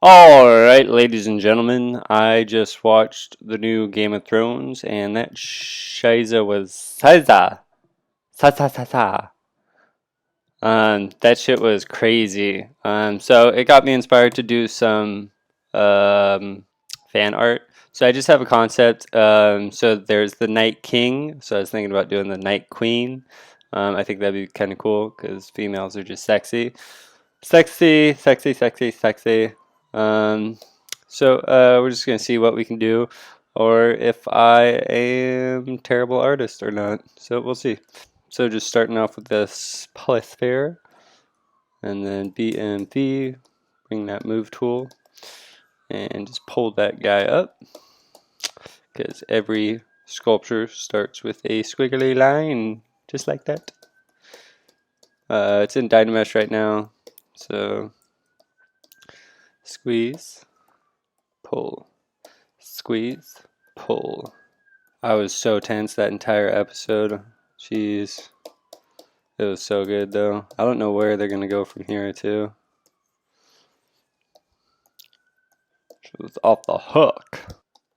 Alright, ladies and gentlemen, I just watched the new Game of Thrones, and that shiza was Siza. Sa sa sa sa. That shit was crazy. So it got me inspired to do some um, fan art. So I just have a concept. So there's the Night King. So I was thinking about doing the Night Queen. I think that'd be kind of cool because females are just sexy. Sexy, sexy, sexy, sexy. Um, so we're just gonna see what we can do, or if I am terrible artist or not. So we'll see. So just starting off with this polysphere, and then BMV, bring that move tool, and just pull that guy up, because every sculpture starts with a squiggly line, just like that. It's in Dynamesh right now, so squeeze, pull, squeeze, pull. I was so tense that entire episode. Jeez. It was so good though. I don't know where they're gonna go from here too. She was off the hook.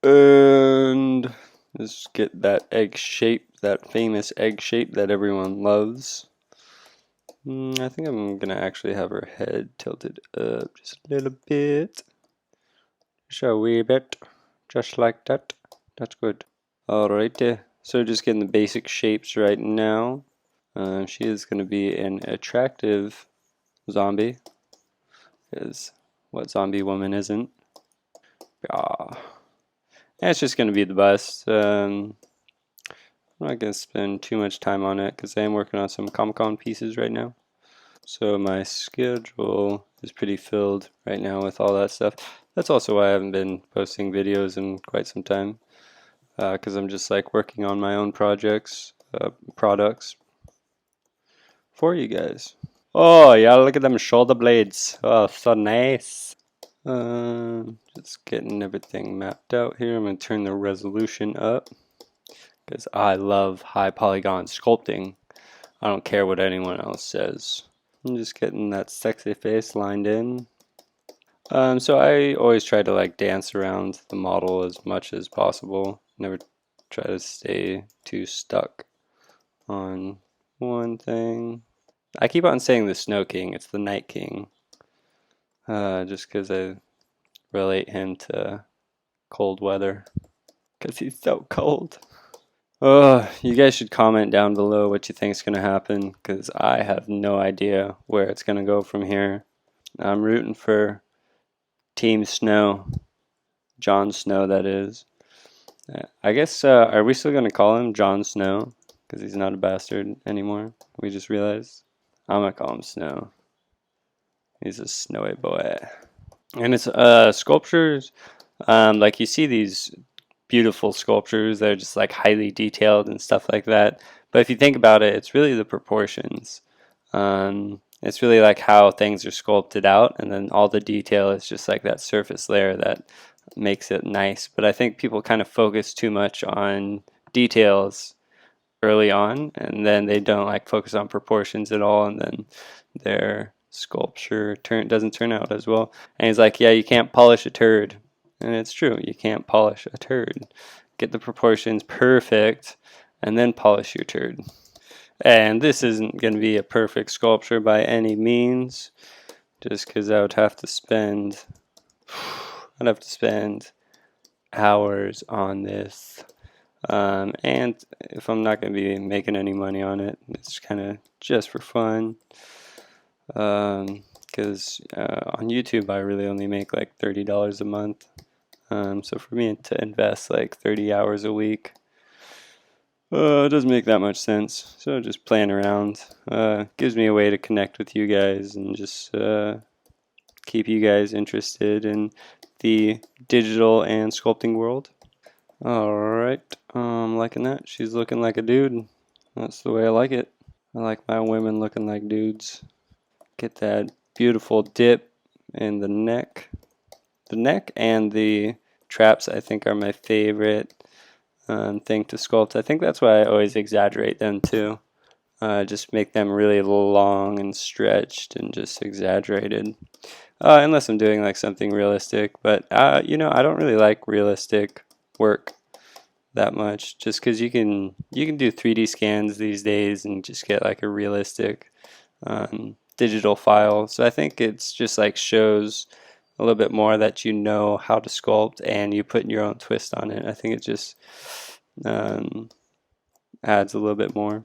And let's get that egg shape, that famous egg shape that everyone loves. I think I'm gonna actually have her head tilted up just a little bit. Just a wee bit. Just like that. That's good. Alright, so just getting the basic shapes right now. She is going to be an attractive zombie, because what zombie woman isn't? Yeah. And it's just going to be the bust. I'm not going to spend too much time on it because I am working on some Comic-Con pieces right now. So my schedule is pretty filled right now with all that stuff. That's also why I haven't been posting videos in quite some time, because I'm just like working on my own products for you guys. Oh, yeah, look at them shoulder blades. Oh, so nice. Just getting everything mapped out here. I'm going to turn the resolution up because I love high polygon sculpting. I don't care what anyone else says. I'm just getting that sexy face lined in. So I always try to like dance around the model as much as possible. Never try to stay too stuck on one thing. I keep on saying the Snow King, it's the Night King. Just because I relate him to cold weather. Because he's so cold. You guys should comment down below what you think is going to happen, because I have no idea where it's going to go from here. I'm rooting for Team Snow. Jon Snow, that is. I guess, are we still going to call him Jon Snow? Because he's not a bastard anymore. We just realized. I'm going to call him Snow. He's a snowy boy. And it's sculptures, like you see these beautiful sculptures that are just like highly detailed and stuff like that. But if you think about it, it's really the proportions. It's really like how things are sculpted out, and then all the detail is just like that surface layer that makes it nice. But I think people kind of focus too much on details early on, and then they don't like focus on proportions at all, and then their sculpture doesn't turn out as well. And he's like, yeah, you can't polish a turd. And it's true, you can't polish a turd. Get the proportions perfect and then polish your turd. And this isn't going to be a perfect sculpture by any means, just because I would have to spend hours on this. And if I'm not going to be making any money on it, it's kind of just for fun. Because on YouTube I really only make like $30 a month. So for me to invest like 30 hours a week, it doesn't make that much sense. So just playing around gives me a way to connect with you guys and just keep you guys interested in the digital and sculpting world. Alright, liking that. She's looking like a dude. That's the way I like it. I like my women looking like dudes. Get that beautiful dip in the neck. The neck and the traps, I think, are my favorite thing to sculpt. I think that's why I always exaggerate them too. Just make them really long and stretched and just exaggerated. unless I'm doing like something realistic. But you know, I don't really like realistic work that much, just because you can do 3D scans these days and just get like a realistic digital file. So I think it's just like shows a little bit more that you know how to sculpt and you put your own twist on it. I think it just um, adds a little bit more.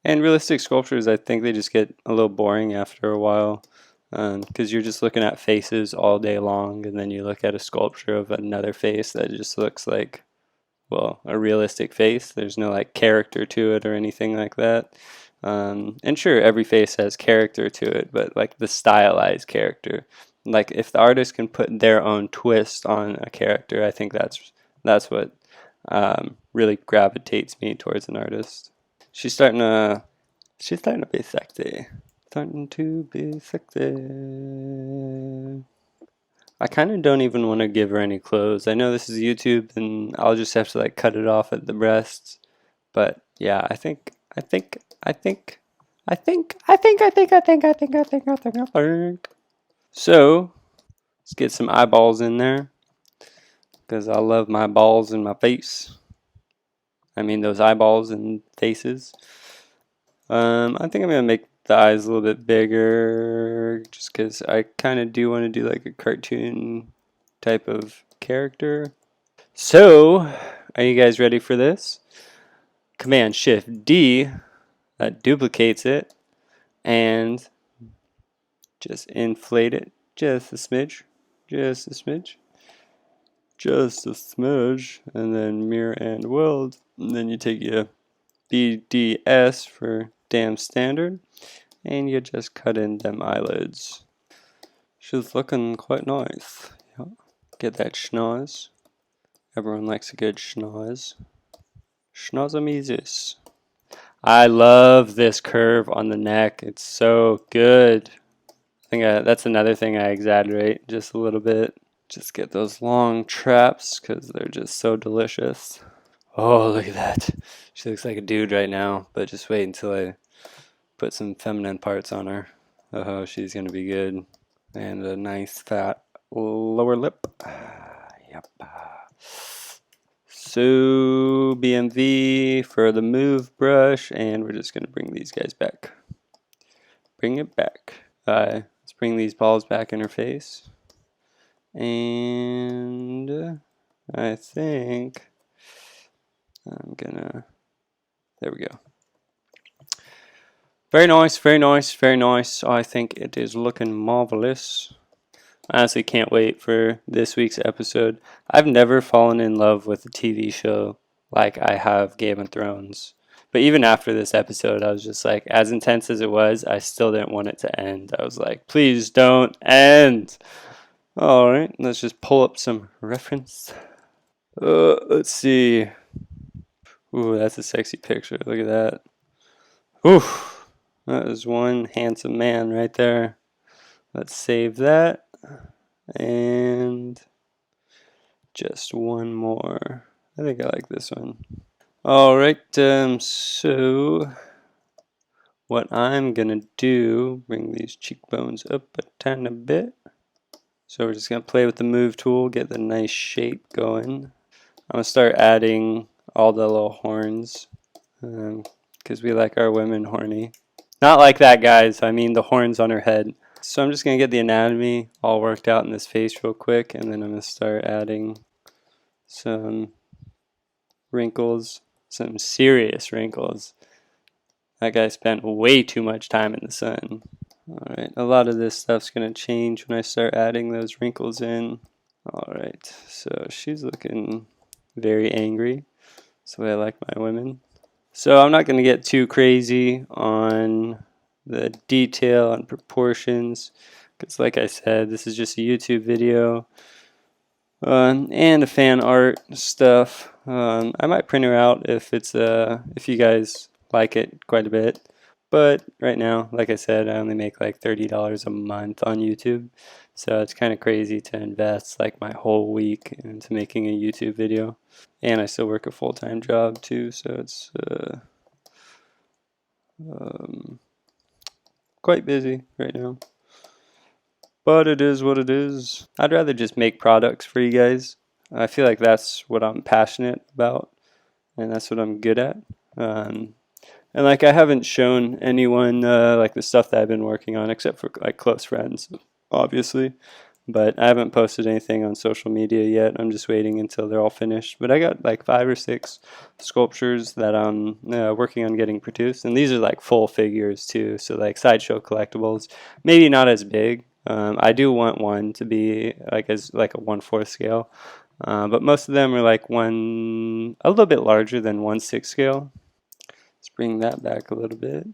And realistic sculptures, I think they just get a little boring after a while because you're just looking at faces all day long, and then you look at a sculpture of another face that just looks like, well, a realistic face. There's no like character to it or anything like that. And sure, every face has character to it, but like the stylized character. Like if the artist can put their own twist on a character, I think that's what really gravitates me towards an artist. She's starting to be sexy. Starting to be sexy. I kind of don't even want to give her any clothes. I know this is YouTube and I'll just have to like cut it off at the breasts. But yeah, I think. So let's get some eyeballs in there because I love my balls in my face. I mean those eyeballs and faces. I think I'm gonna make the eyes a little bit bigger just because I kind of do want to do like a cartoon type of character. So, are you guys ready for this? Command Shift D, that duplicates it, and just inflate it just a smidge, just a smidge, just a smidge, and then mirror and weld. And then you take your BDS for damn standard, and you just cut in them eyelids. She's looking quite nice. Yeah. Get that schnoz. Everyone likes a good schnoz. Schnozamesis. I love this curve on the neck. It's so good. I think that's another thing I exaggerate just a little bit. Just get those long traps because they're just so delicious. Oh, look at that. She looks like a dude right now, but just wait until I put some feminine parts on her. Oh, she's going to be good. And a nice fat lower lip. Yep. So BMV for the move brush, and we're just going to bring these guys back. Bring it back. Let's bring these balls back in her face. And I think I'm gonna, there we go. Very nice, very nice, very nice. I think it is looking marvelous. I honestly can't wait for this week's episode. I've never fallen in love with a TV show like I have Game of Thrones. But even after this episode, I was just like, as intense as it was, I still didn't want it to end. I was like, please don't end. Alright, let's just pull up some reference. Let's see. Ooh, that's a sexy picture. Look at that. Ooh, that is one handsome man right there. Let's save that. And just one more. I think I like this one. Alright, so what I'm gonna do, bring these cheekbones up a tiny bit. So we're just gonna play with the move tool, get the nice shape going. I'm gonna start adding all the little horns because we like our women horny. Not like that, guys. I mean the horns on her head. So I'm just gonna get the anatomy all worked out in this face real quick, and then I'm gonna start adding some wrinkles, some serious wrinkles. That guy spent way too much time in the sun. Alright, a lot of this stuff's gonna change when I start adding those wrinkles in. Alright, so she's looking very angry. That's the way I like my women. So I'm not gonna get too crazy on the detail and proportions because like I said, this is just a YouTube video. And the fan art stuff. I might print her out if you guys like it quite a bit. But right now, like I said, I only make like $30 a month on YouTube. So it's kind of crazy to invest like my whole week into making a YouTube video. And I still work a full-time job too, so it's quite busy right now. But it is what it is. I'd rather just make products for you guys. I feel like that's what I'm passionate about, and that's what I'm good at. And like I haven't shown anyone like the stuff that I've been working on, except for like close friends, obviously. But I haven't posted anything on social media yet. I'm just waiting until they're all finished. But I got like 5 or 6 sculptures that I'm working on getting produced, and these are like full figures too. So like sideshow collectibles, maybe not as big. I do want one to be like as like a 1/4 scale, but most of them are like a little bit larger than 1/6 scale. Let's bring that back a little bit.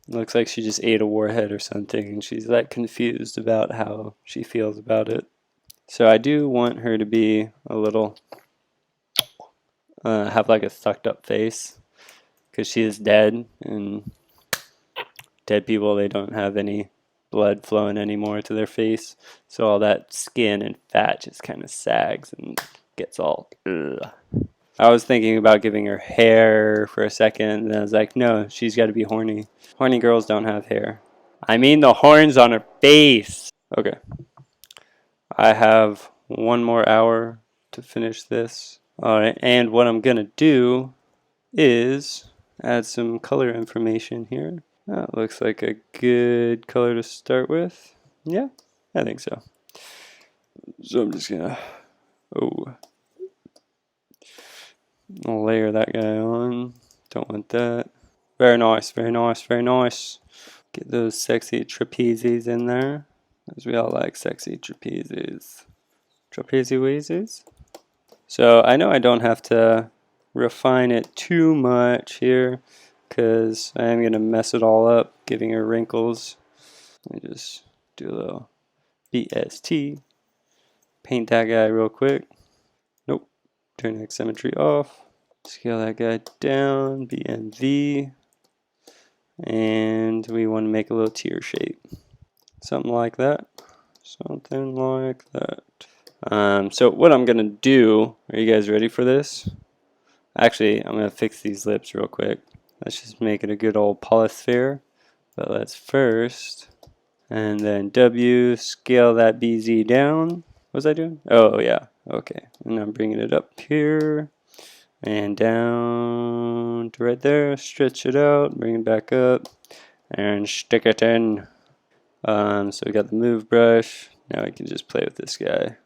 Looks like she just ate a warhead or something, and she's like confused about how she feels about it. So I do want her to be a little, have like a sucked up face, because she is dead, and dead people, they don't have any blood flowing anymore to their face. So all that skin and fat just kind of sags and gets all, ugh. I was thinking about giving her hair for a second, and then I was like, no, she's got to be horny. Horny girls don't have hair. I mean the horns on her face. Okay. I have 1 more hour to finish this. Alright, and what I'm going to do is add some color information here. That looks like a good color to start with. Yeah, I think so. So I'm just going to, I'll layer that guy on. Don't want that. Very nice, very nice, very nice. Get those sexy trapezes in there, as we all like sexy trapezes. Trapeze wheezes. So I know I don't have to refine it too much here, because I am going to mess it all up, giving her wrinkles. Let me just do a little BST. Paint that guy real quick. Nope. Turn X symmetry off. Scale that guy down, BNV. And we want to make a little tear shape. Something like that. Something like that. So what I'm going to do, are you guys ready for this? Actually, I'm going to fix these lips real quick. Let's just make it a good old polysphere. But let's first, and then W, scale that BZ down. What was I doing? Oh, yeah. Okay. And I'm bringing it up here and down to right there. Stretch it out, bring it back up, and stick it in. So we got the move brush. Now we can just play with this guy.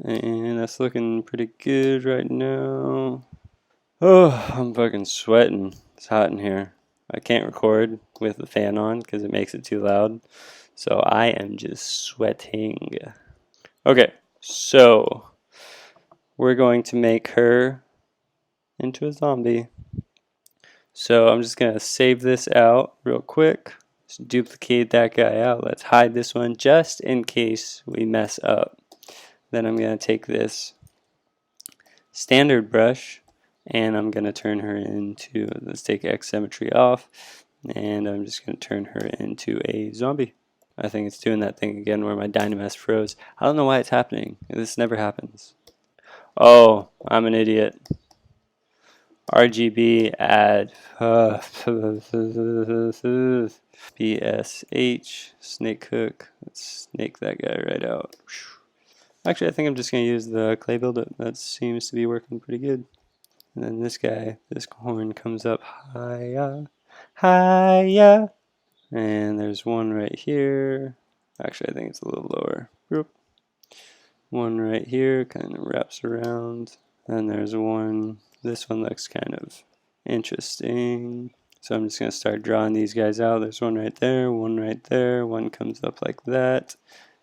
And that's looking pretty good right now. Oh, I'm fucking sweating. It's hot in here. I can't record with the fan on because it makes it too loud. So I am just sweating. Okay, so we're going to make her into a zombie. So I'm just going to save this out real quick. Just duplicate that guy out. Let's hide this one just in case we mess up. Then I'm going to take this standard brush and I'm going to turn her into, let's take X symmetry off, and I'm just going to turn her into a zombie. I think it's doing that thing again where my Dynamesh froze. I don't know why it's happening. This never happens. Oh, I'm an idiot. RGB add BSH snake hook. Let's snake that guy right out. Actually, I think I'm just going to use the clay buildup. That seems to be working pretty good. And then this guy, this horn comes up higher, higher. And there's one right here. Actually, I think it's a little lower. One right here, kind of wraps around. And there's one, this one looks kind of interesting. So I'm just going to start drawing these guys out. There's one right there, one comes up like that,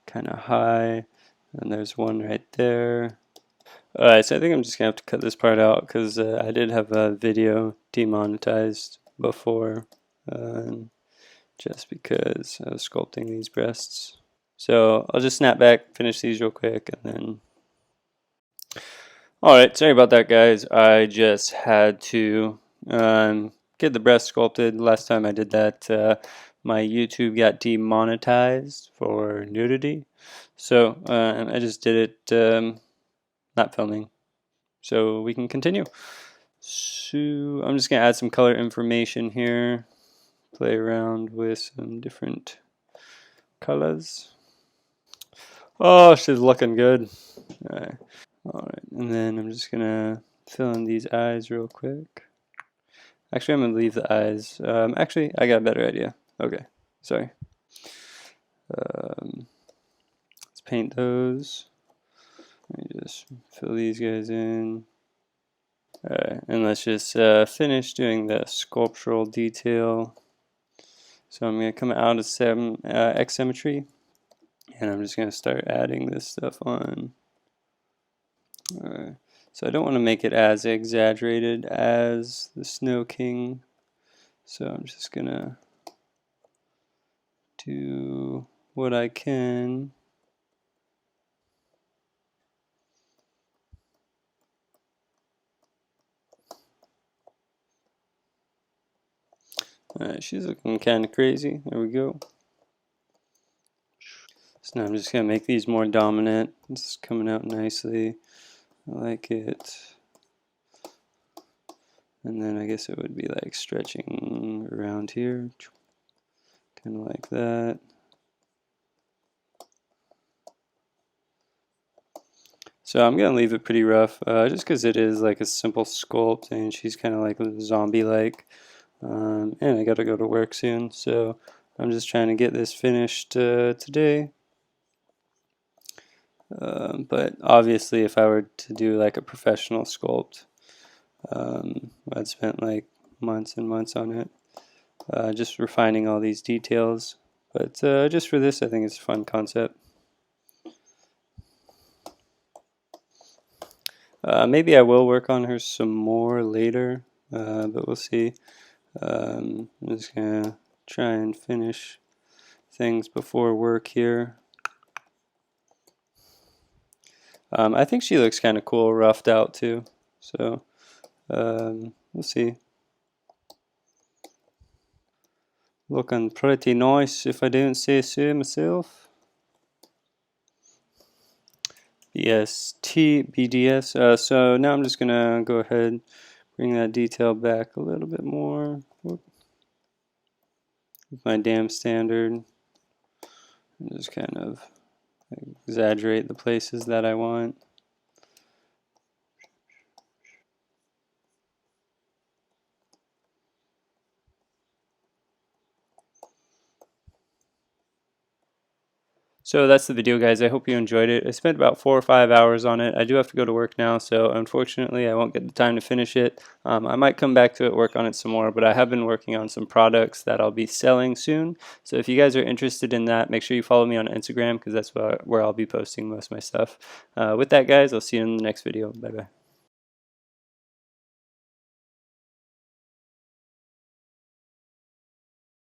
kind of high. And there's one right there. Alright, so I think I'm just going to have to cut this part out because I did have a video demonetized before, just because I was sculpting these breasts. So I'll just snap back, finish these real quick, and then... Alright, sorry about that, guys. I just had to get the breast sculpted. Last time I did that, my YouTube got demonetized for nudity. So I just did it not filming. So we can continue. So I'm just going to add some color information here. Play around with some different colors. Oh, she's looking good. All right, and then I'm just gonna fill in these eyes real quick. Actually, I'm gonna leave the eyes. Actually, I got a better idea. Okay, sorry. Let's paint those. Let me just fill these guys in. Alright, and let's just finish doing the sculptural detail. So I'm going to come out of X symmetry, and I'm just going to start adding this stuff on. So I don't want to make it as exaggerated as the Snow King, so I'm just going to do what I can. Alright, she's looking kind of crazy. There we go. So now I'm just going to make these more dominant. This is coming out nicely. I like it. And then I guess it would be like stretching around here, kind of like that. So I'm going to leave it pretty rough, just because it is like a simple sculpt, and she's kind of like zombie-like. And I got to go to work soon, so I'm just trying to get this finished today. But obviously, if I were to do like a professional sculpt, I'd spent like months and months on it, just refining all these details. But just for this, I think it's a fun concept. Maybe I will work on her some more later, but we'll see. I'm just gonna try and finish things before work here. I think she looks kind of cool, roughed out too. So we'll see. Looking pretty nice, if I don't say so myself. BDS. So now I'm just gonna go ahead, bring that detail back a little bit more. Whoop. With my damn standard, and just kind of exaggerate the places that I want. So that's the video, guys. I hope you enjoyed it. I spent about 4 or 5 hours on it. I do have to go to work now, so unfortunately I won't get the time to finish it. I might come back to it, work on it some more, but I have been working on some products that I'll be selling soon. So if you guys are interested in that, make sure you follow me on Instagram, because that's where I'll be posting most of my stuff. With that, guys, I'll see you in the next video. Bye-bye.